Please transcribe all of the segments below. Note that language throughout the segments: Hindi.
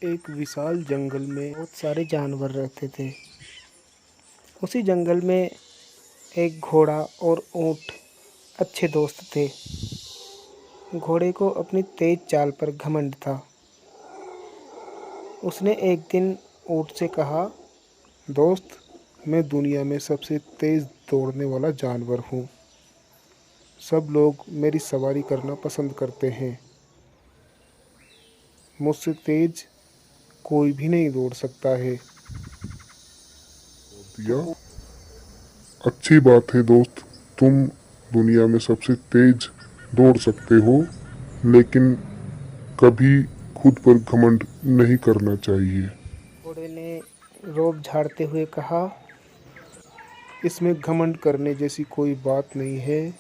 एक विशाल जंगल में बहुत सारे जानवर रहते थे। उसी जंगल में एक घोड़ा और ऊँट अच्छे दोस्त थे। घोड़े को अपनी तेज चाल पर घमंड था। उसने एक दिन ऊँट से कहा, दोस्त, मैं दुनिया में सबसे तेज दौड़ने वाला जानवर हूँ। सब लोग मेरी सवारी करना पसंद करते हैं। मुझसे तेज कोई भी नहीं दौड़ सकता है। दिया अच्छी बात है दोस्त, तुम दुनिया में सबसे तेज दौड़ सकते हो, लेकिन कभी खुद पर घमंड नहीं करना चाहिए। घोड़े ने रोब झाड़ते हुए कहा, इसमें घमंड करने जैसी कोई बात नहीं है।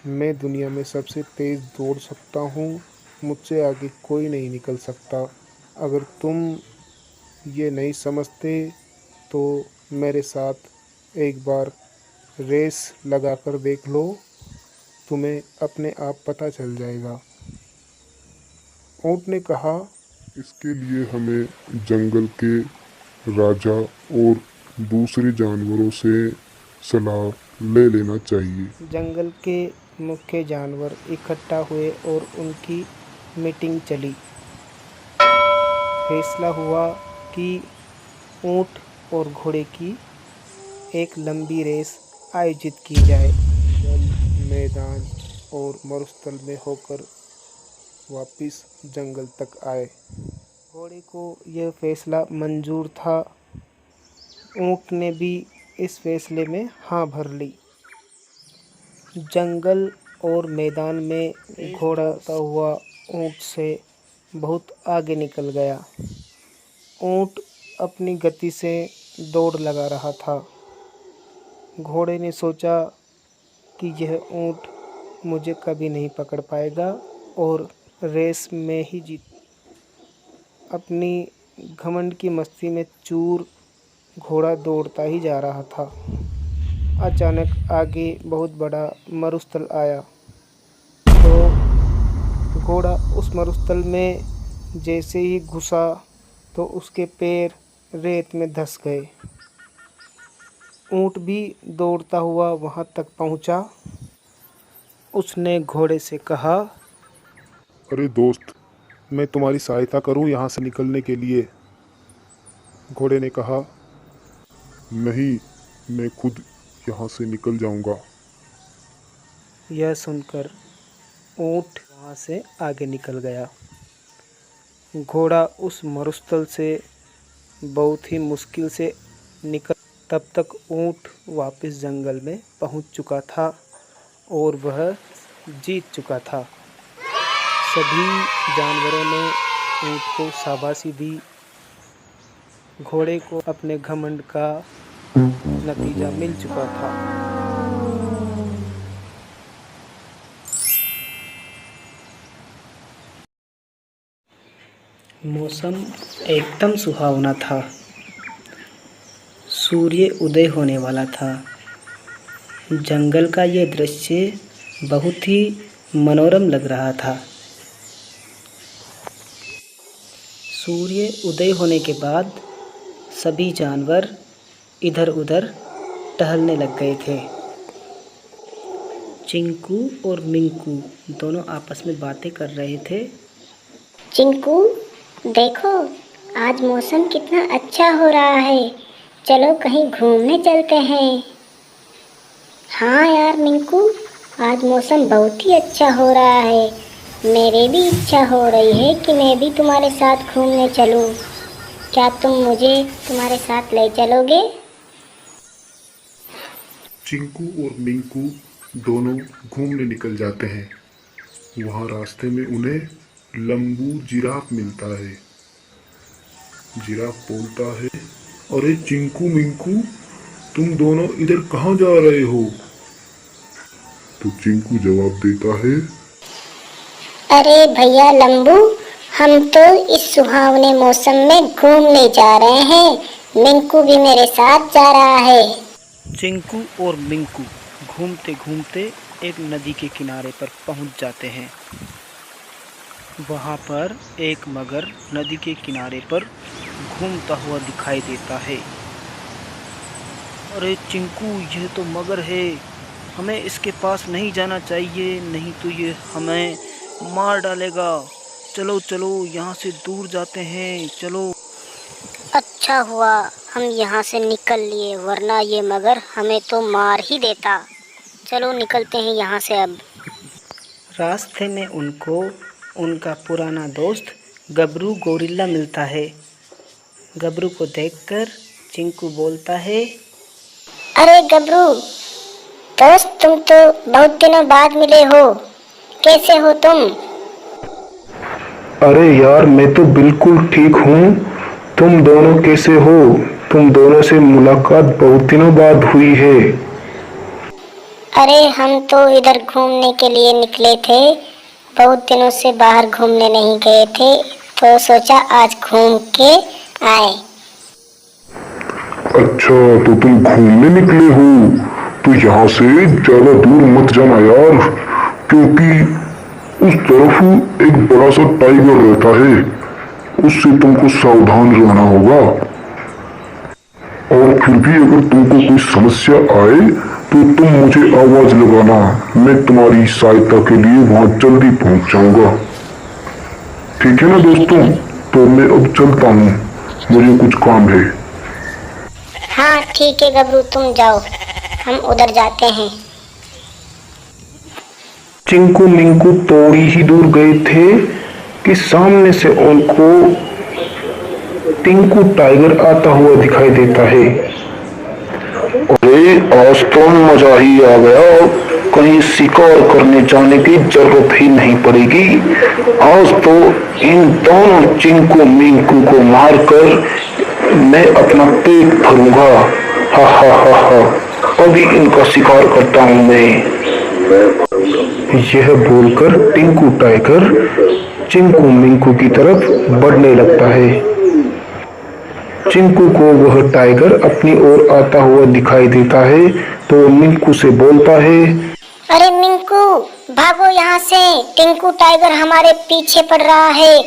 मैं दुनिया में सबसे तेज दौड़ सकता हूँ। मुझसे आगे कोई नहीं निकल सकता। अगर तुम ये नहीं समझते तो मेरे साथ एक बार रेस लगाकर देख लो, तुम्हें अपने आप पता चल जाएगा। ऊँट ने कहा, इसके लिए हमें जंगल के राजा और दूसरे जानवरों से सलाह ले लेना चाहिए। जंगल के मुख्य जानवर इकट्ठा हुए और उनकी मीटिंग चली। फैसला हुआ कि ऊँट और घोड़े की एक लंबी रेस आयोजित की जाए। जल, मैदान और मरुस्थल में होकर वापस जंगल तक आए। घोड़े को यह फैसला मंजूर था। ऊँट ने भी इस फैसले में हाँ भर ली। जंगल और मैदान में घोड़ा दौड़ता हुआ ऊँट से बहुत आगे निकल गया। ऊँट अपनी गति से दौड़ लगा रहा था। घोड़े ने सोचा कि यह ऊँट मुझे कभी नहीं पकड़ पाएगा और रेस में ही जीत। अपनी घमंड की मस्ती में चूर घोड़ा दौड़ता ही जा रहा था। अचानक आगे बहुत बड़ा मरुस्थल आया। तो घोड़ा उस मरुस्थल में जैसे ही घुसा तो उसके पैर रेत में धंस गए। ऊँट भी दौड़ता हुआ वहां तक पहुंचा। उसने घोड़े से कहा, अरे दोस्त, मैं तुम्हारी सहायता करूं यहाँ से निकलने के लिए। घोड़े ने कहा, नहीं, मैं खुद यहाँ से निकल जाऊंगा। यह सुनकर ऊँट वहां से आगे निकल गया। घोड़ा उस मरुस्थल से बहुत ही मुश्किल से निकल। तब तक ऊँट वापस जंगल में पहुंच चुका था और वह जीत चुका था। सभी जानवरों ने ऊँट को शाबाशी दी। घोड़े को अपने घमंड का नतीजा मिल चुका था। मौसम एकदम सुहावना था। सूर्य उदय होने वाला था। जंगल का यह दृश्य बहुत ही मनोरम लग रहा था। सूर्य उदय होने के बाद सभी जानवर इधर उधर टहलने लग गए थे। चिंकू और मिंकू दोनों आपस में बातें कर रहे थे। चिंकू, देखो, आज मौसम कितना अच्छा हो रहा है। चलो कहीं घूमने चलते हैं। हाँ यार मिंकू, आज मौसम बहुत ही अच्छा हो रहा है। मेरी भी इच्छा हो रही है कि मैं भी तुम्हारे साथ घूमने चलूं। क्या तुम मुझे तुम्हारे साथ ले चलोगे? चिंकू और मिंकू दोनों घूमने निकल जाते हैं। वहाँ रास्ते में उन्हें लंबू जिराफ मिलता है। जिराफ बोलता है, अरे चिंकू मिंकू, तुम दोनों इधर कहाँ जा रहे हो? तो चिंकू जवाब देता है, अरे भैया लंबू, हम तो इस सुहावने मौसम में घूमने जा रहे हैं। मिंकू भी मेरे साथ जा रहा है। चिंकू और मिंकू घूमते घूमते एक नदी के किनारे पर पहुंच जाते हैं। वहाँ पर एक मगर नदी के किनारे पर घूमता हुआ दिखाई देता है। अरे चिंकू, यह तो मगर है, हमें इसके पास नहीं जाना चाहिए, नहीं तो ये हमें मार डालेगा। चलो चलो यहाँ से दूर जाते हैं, चलो। अच्छा हुआ हम यहाँ से निकल लिए, वरना ये मगर हमें तो मार ही देता। चलो निकलते हैं यहाँ से अब। रास्ते में उनको उनका पुराना दोस्त गबरू गोरिल्ला मिलता है। गबरू को देखकर चिंकू बोलता है, अरे गबरू दोस्त, तुम तो बहुत दिनों बाद मिले हो, कैसे हो तुम? अरे यार, मैं तो बिल्कुल ठीक हूँ। तुम दोनों कैसे हो? तुम दोनों से मुलाकात बहुत दिनों बाद हुई है। अरे हम तो इधर घूमने के लिए निकले थे, बहुत दिनों से बाहर घूमने नहीं गए थे, तो सोचा आज घूम के आए। अच्छा, तो तुम घूमने निकले हो? तो यहाँ से ज्यादा दूर मत जाना यार, क्योंकि उस तरफ एक बड़ा सा टाइगर रहता है, उससे तुमको सावधान रहना होगा। और फिर भी अगर तुमको कोई समस्या आए तो तुम मुझे आवाज लगाना, मैं तुम्हारी सहायता के लिए वहां जल्दी पहुंच जाऊंगा। ठीक है ना दोस्तों? तो मैं अब चलता हूँ, मुझे कुछ काम है। हाँ ठीक है गबरू, तुम जाओ, हम उधर जाते हैं। चिंकू मिंकू थोड़ी ही दूर गए थे कि सामने से उनको टिंकू टाइगर आता हुआ दिखाई देता है। अरे आज तो मजा ही आ गया, कहीं शिकार करने जाने की जरूरत ही नहीं पड़ेगी। आज तो इन दोनों चिंकू मिंकू को मारकर मैं अपना पेट भरूंगा। हा हा हा हा, अभी इनका शिकार करता हूं मैं। यह बोलकर टिंकू टाइगर चिंकू मिंकू की तरफ बढ़ने लगता है। चिंकू को वह टाइगर अपनी ओर आता हुआ दिखाई देता है, तो मिंकू से बोलता है, अरे मिंकू भागो यहाँ से, टिंकू टाइगर हमारे पीछे पड़ रहा है,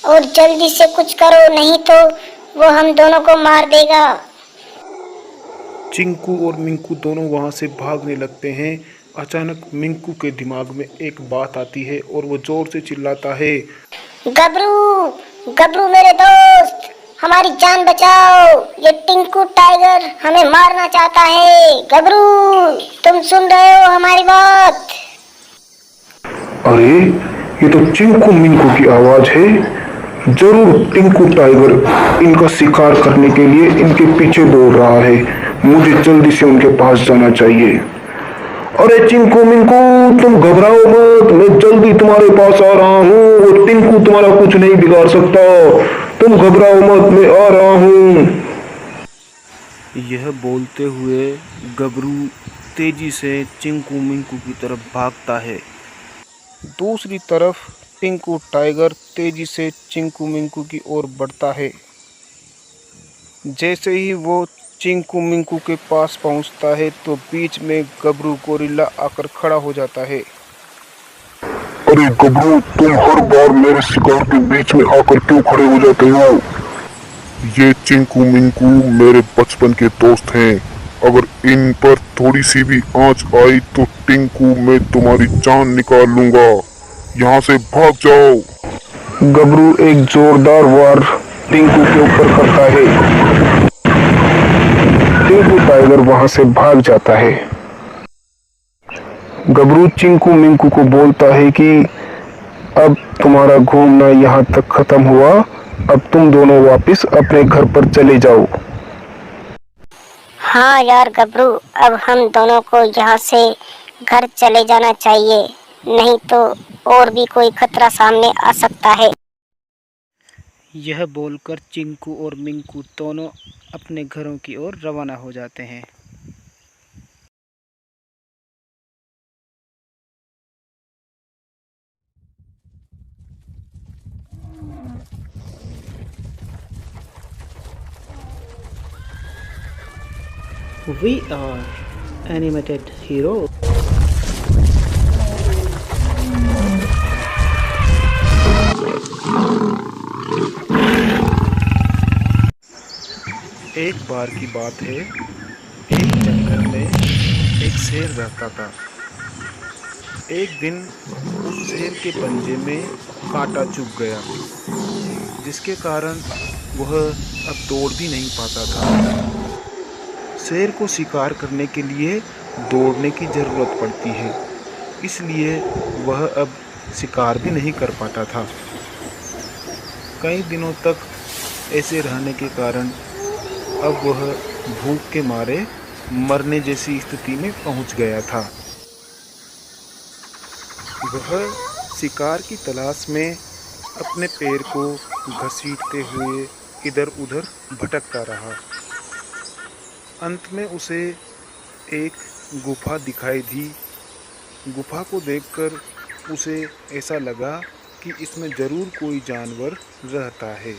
और जल्दी से कुछ करो, नहीं तो वो हम दोनों को मार देगा। चिंकू और मिंकू दोनों वहां से भागने लगते हैं। अचानक मिंकू के दिमाग में एक बात आती है और वो जोर से चिल्लाता है, गबरू गबरू मेरे दोस्त, हमारी जान बचाओ, ये टिंकू टाइगर हमें मारना चाहता है। गबरू तुम सुन रहे हो हमारी बात? अरे ये तो चिंकू मिंकू की आवाज है। जरूर टिंकू टाइगर इनका शिकार करने के लिए इनके पीछे दौड़ रहा है, मुझे जल्दी से उनके पास जाना चाहिए। अरे चिंकू मिंकू तुम घबराओ मत, मैं जल्दी तुम्हारे पास आ रहा हूँ, वो टिंकू तुम्हारा कुछ नहीं बिगाड़ सकता, तुम घबराओ मत, मैं आ रहा हूँ। यह बोलते हुए गबरू तेजी से चिंकू मिंकू की तरफ भागता है। दूसरी तरफ टिंकू टाइगर तेजी से चिंकू मिंकू की ओर बढ़ता है। जैसे ही वो चिंकू मिंकू के पास पहुंचता है तो बीच में गबरू गोरिल्ला आकर खड़ा हो जाता है। अरे गबरू, तुम हर बार मेरे शिकार के बीच में आकर क्यों खड़े हो जाते हो? ये चिंकू मिंकू मेरे बचपन के दोस्त हैं, अगर इन पर थोड़ी सी भी आंच आई तो टिंकू मैं तुम्हारी जान निकाल लूंगा, यहाँ से भाग जाओ। गबरू एक जोरदार वार टिंकू के ऊपर करता है। टिंकू टाइगर वहां से भाग जाता है। गबरू चिंकू मिंकू को बोलता है कि अब तुम्हारा घूमना यहाँ तक खत्म हुआ, अब तुम दोनों वापस अपने घर पर चले जाओ। हाँ यार गबरू, अब हम दोनों को यहाँ से घर चले जाना चाहिए, नहीं तो और भी कोई खतरा सामने आ सकता है। यह बोलकर चिंकू और मिंकू दोनों अपने घरों की ओर रवाना हो जाते हैं। We are animated heroes. एक बार की बात है, एक जंगल में एक शेर रहता था। एक दिन उस शेर के पंजे में कांटा चुभ गया, जिसके कारण वह अब दौड़ भी नहीं पाता था। शेर को शिकार करने के लिए दौड़ने की ज़रूरत पड़ती है, इसलिए वह अब शिकार भी नहीं कर पाता था। कई दिनों तक ऐसे रहने के कारण अब वह भूख के मारे मरने जैसी स्थिति में पहुंच गया था। वह शिकार की तलाश में अपने पैर को घसीटते हुए इधर उधर भटकता रहा। अंत में उसे एक गुफा दिखाई दी। गुफा को देखकर उसे ऐसा लगा कि इसमें ज़रूर कोई जानवर रहता है।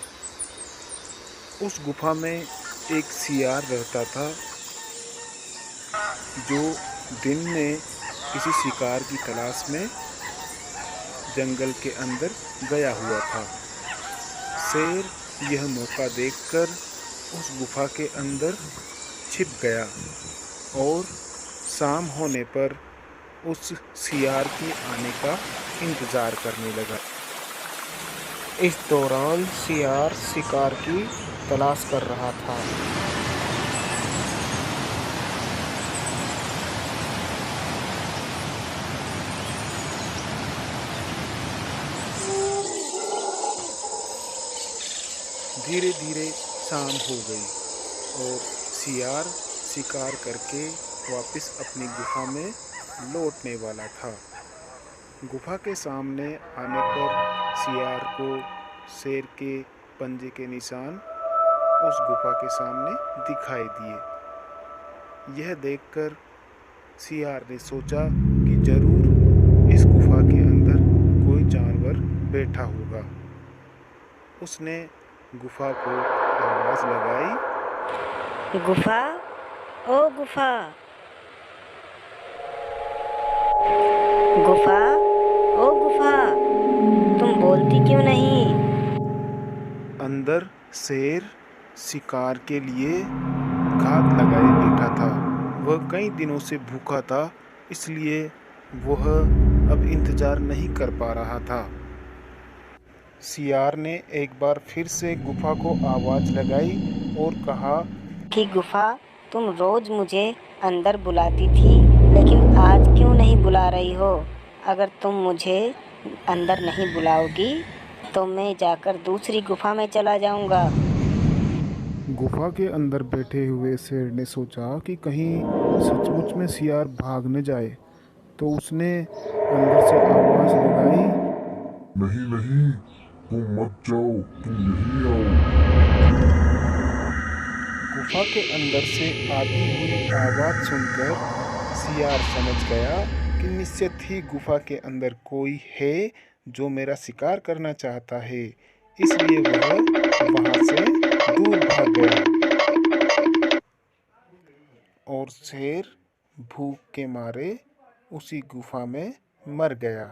उस गुफा में एक सियार रहता था, जो दिन में किसी शिकार की तलाश में जंगल के अंदर गया हुआ था। शेर यह मौका देखकर उस गुफा के अंदर छिप गया और शाम होने पर उस सियार के आने का इंतज़ार करने लगा। इस दौरान सियार शिकार की तलाश कर रहा था। धीरे धीरे शाम हो गई और सियार शिकार करके वापस अपनी गुफा में लौटने वाला था। गुफा के सामने आने पर सियार को शेर के पंजे के निशान उस गुफा के सामने दिखाई दिए। यह देखकर सियार ने सोचा कि जरूर इस गुफा के अंदर कोई जानवर बैठा होगा। उसने गुफा को आवाज़ लगाई, गुफा, ओ गुफा, गुफा, ओ गुफा, तुम बोलती क्यों नहीं? अंदर शेर शिकार के लिए घात लगाए बैठा था। वह कई दिनों से भूखा था, इसलिए वह अब इंतजार नहीं कर पा रहा था। सियार ने एक बार फिर से गुफा को आवाज़ लगाई और कहा कि गुफा, तुम रोज मुझे अंदर बुलाती थी, लेकिन आज क्यों नहीं बुला रही हो? अगर तुम मुझे अंदर नहीं बुलाओगी तो मैं जाकर दूसरी गुफा में चला जाऊंगा। गुफा के अंदर बैठे हुए शेर ने सोचा कि कहीं सचमुच में सियार भाग न जाए, तो उसने अंदर से आवाज़ लगाई, नहीं नहीं, तुम मत जाओ, तुम यहीं आओ। गुफा के अंदर से आती हुई आवाज़ सुनकर सियार समझ गया कि निश्चित ही गुफा के अंदर कोई है जो मेरा शिकार करना चाहता है, इसलिए वह वहाँ से दूर भाग गया और शेर भूख के मारे उसी गुफा में मर गया।